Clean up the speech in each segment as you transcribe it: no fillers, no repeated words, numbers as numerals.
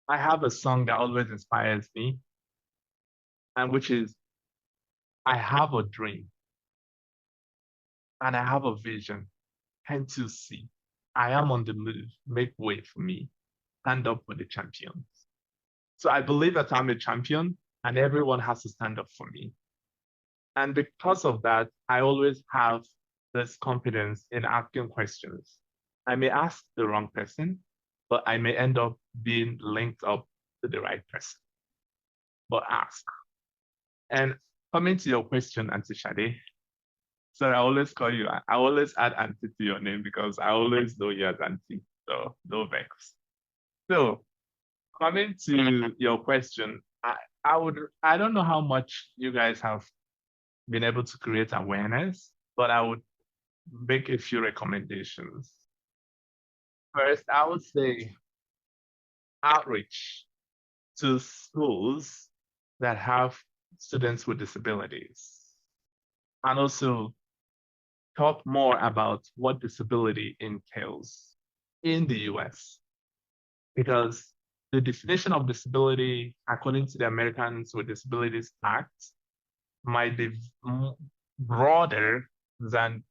I have a song that always inspires me, and which is I have a dream and I have a vision. Can't you see? I am on the move. Make way for me. Stand up for the champions. So I believe that I'm a champion and everyone has to stand up for me. And because of that, I always have this confidence in asking questions. I may ask the wrong person, but I may end up being linked up to the right person. But ask. And coming to your question, Auntie Shade, so I always call you, I always add Auntie to your name because I always know you as Auntie. So no vex. So coming to your question, I don't know how much you guys have been able to create awareness, but I would make a few recommendations. First, I would say outreach to schools that have students with disabilities, and also talk more about what disability entails in the US, because the definition of disability, according to the Americans with Disabilities Act, might be broader than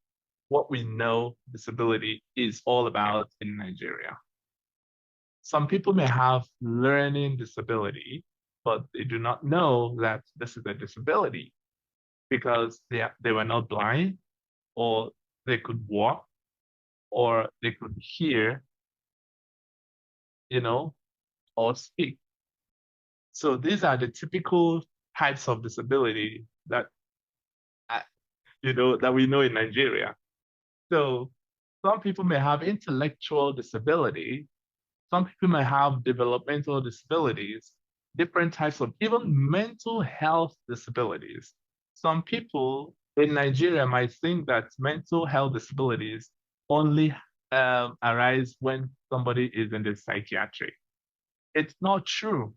what we know disability is all about in Nigeria. Some people may have learning disability, but they do not know that this is a disability because they were not blind, or they could walk, or they could hear, you know, or speak. So these are the typical types of disability that uh, that we know in Nigeria. So some people may have intellectual disability. Some people may have developmental disabilities, different types of even mental health disabilities. Some people in Nigeria might think that mental health disabilities only arise when somebody is in the psychiatric. It's not true.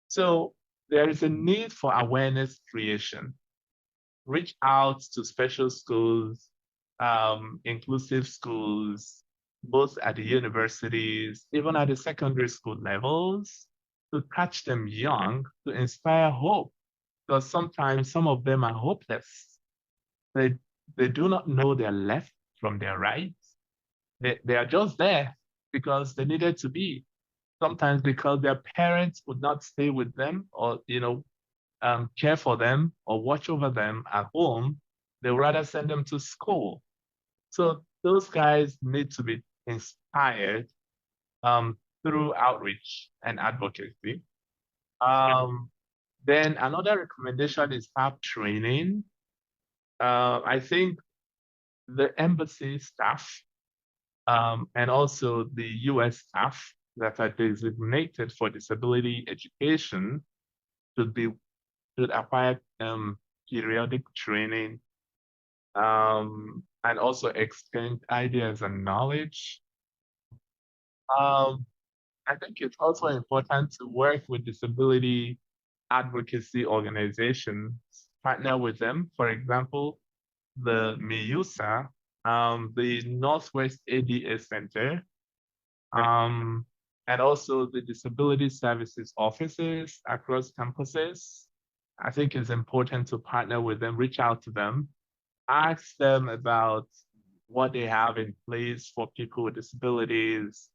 So there is a need for awareness creation. Reach out to special schools, inclusive schools, both at the universities, even at the secondary school levels, to catch them young, to inspire hope. Because sometimes some of them are hopeless. They they do not know their left from their right. They are just there because they needed to be. Sometimes because their parents would not stay with them, or care for them or watch over them at home. They would rather send them to school. So those guys need to be inspired through outreach and advocacy. Um, then another recommendation is staff training. I think the embassy staff and also the US staff that are designated for disability education should be should acquire periodic training, and also exchange ideas and knowledge. Um, I think it's also important to work with disability advocacy organizations, partner with them. For example, the MIUSA, the Northwest ADA Center, um, and also the disability services offices across campuses. I think it's important to partner with them, reach out to them, ask them about what they have in place for people with disabilities,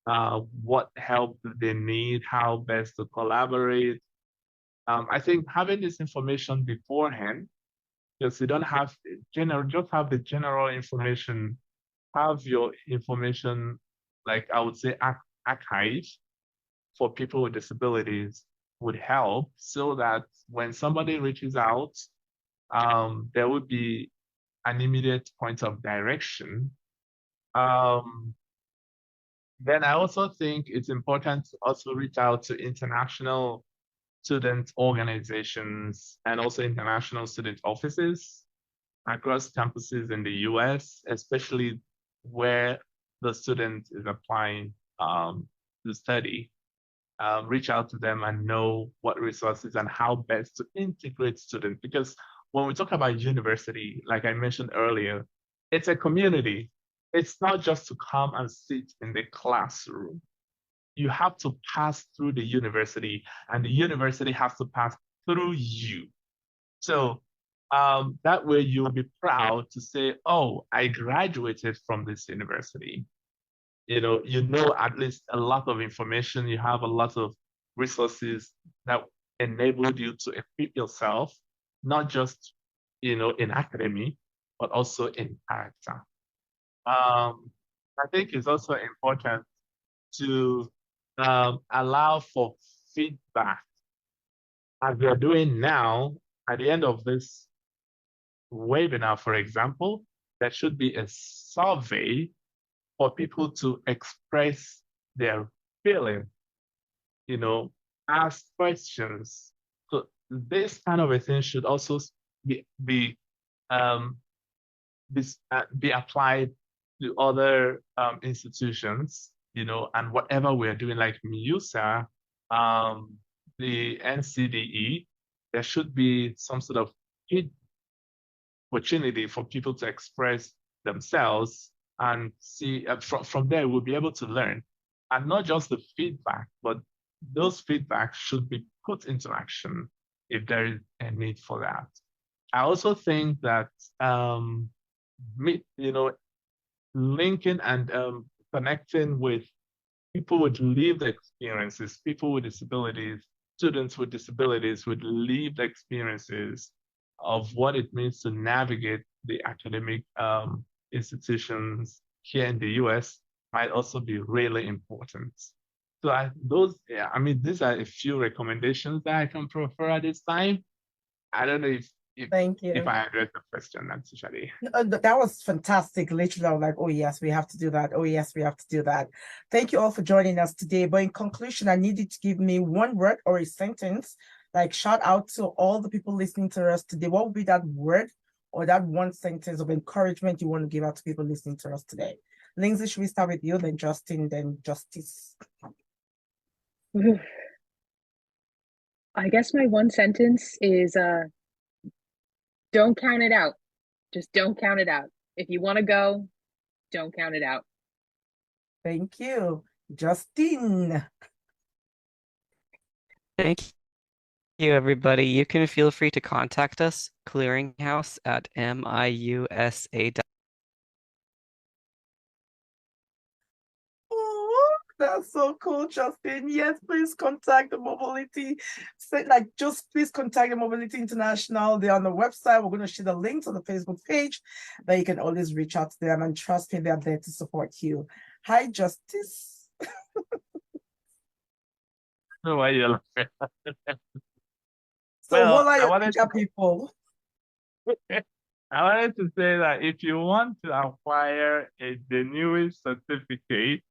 what help do they need, how best to collaborate. I think having this information beforehand, because you don't have just have the general information, have your information, like I would say, archived for people with disabilities would help so that when somebody reaches out, there would be an immediate point of direction. Um, then I also think it's important to also reach out to international student organizations and also international student offices across campuses in the US, especially where the student is applying to study. Reach out to them and know what resources and how best to integrate students. Because when we talk about university, like I mentioned earlier, it's a community. It's not just to come and sit in the classroom. you have to pass through the university, and the university has to pass through you. So that way you'll be proud to say, oh, I graduated from this university. You know at least a lot of information, you have a lot of resources that enabled you to equip yourself, not just, in academy, but also in character. I think it's also important to allow for feedback. As we are doing now, at the end of this webinar, for example, there should be a survey for people to express their feeling, ask questions. So this kind of a thing should also be um, be applied to other institutions, and whatever we're doing, like MUSA, the NCDE, there should be some sort of opportunity for people to express themselves and see from there we'll be able to learn, and not just the feedback, but those feedbacks should be put into action if there is a need for that. I also think that linking and connecting with people with lived experiences, people with disabilities, students with disabilities with lived experiences of what it means to navigate the academic institutions here in the US might also be really important. So these are a few recommendations that I can prefer at this time. I don't know if Thank you. If I addressed the question, actually. That was fantastic. Literally, I was like, oh, yes, we have to do that. Oh, yes, we have to do that. Thank you all for joining us today. But in conclusion, I need you to give me one word or a sentence, like shout out to all the people listening to us today. What would be that word or that one sentence of encouragement you want to give out to people listening to us today? Lindsay, should we start with you, then Justin, then Justice? I guess my one sentence is don't count it out. Just don't count it out. If you want to go, don't count it out. Thank you. Justin. Thank you, everybody. You can feel free to contact us, Clearinghouse at MIUSA. That's so cool, Justin. Yes, please contact the Mobility. Just please contact the Mobility International. They're on the website. We're going to share the links on the Facebook page that you can always reach out to them. And trust me, they're there to support you. Hi, Justice. No, why you're laughing. So, what are your people? I wanted to say that if you want to acquire a genuine certificate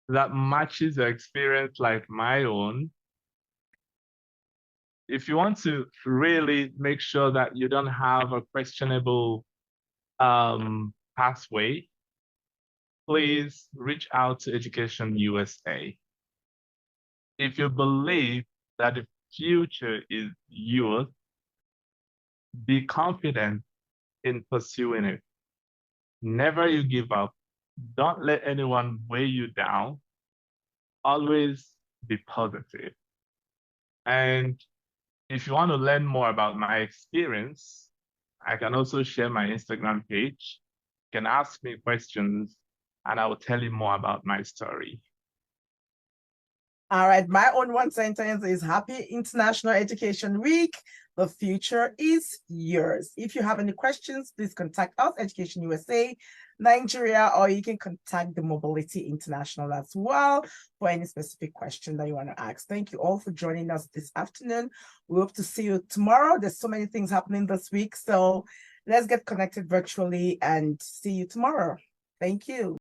that matches your experience like my own, if you want to really make sure that you don't have a questionable pathway, please reach out to Education USA. If you believe that the future is yours, be confident in pursuing it. Never you give up. Don't let anyone weigh you down. Always be positive. And if you want to learn more about my experience, I can also share my Instagram page. You can ask me questions and I will tell you more about my story. All right, my own one sentence is Happy International Education Week. The future is yours. If you have any questions, please contact us, Education USA, Nigeria, or you can contact the Mobility International as well for any specific question that you want to ask. Thank you all for joining us this afternoon. We hope to see you tomorrow. There's so many things happening this week, so let's get connected virtually and see you tomorrow. Thank you.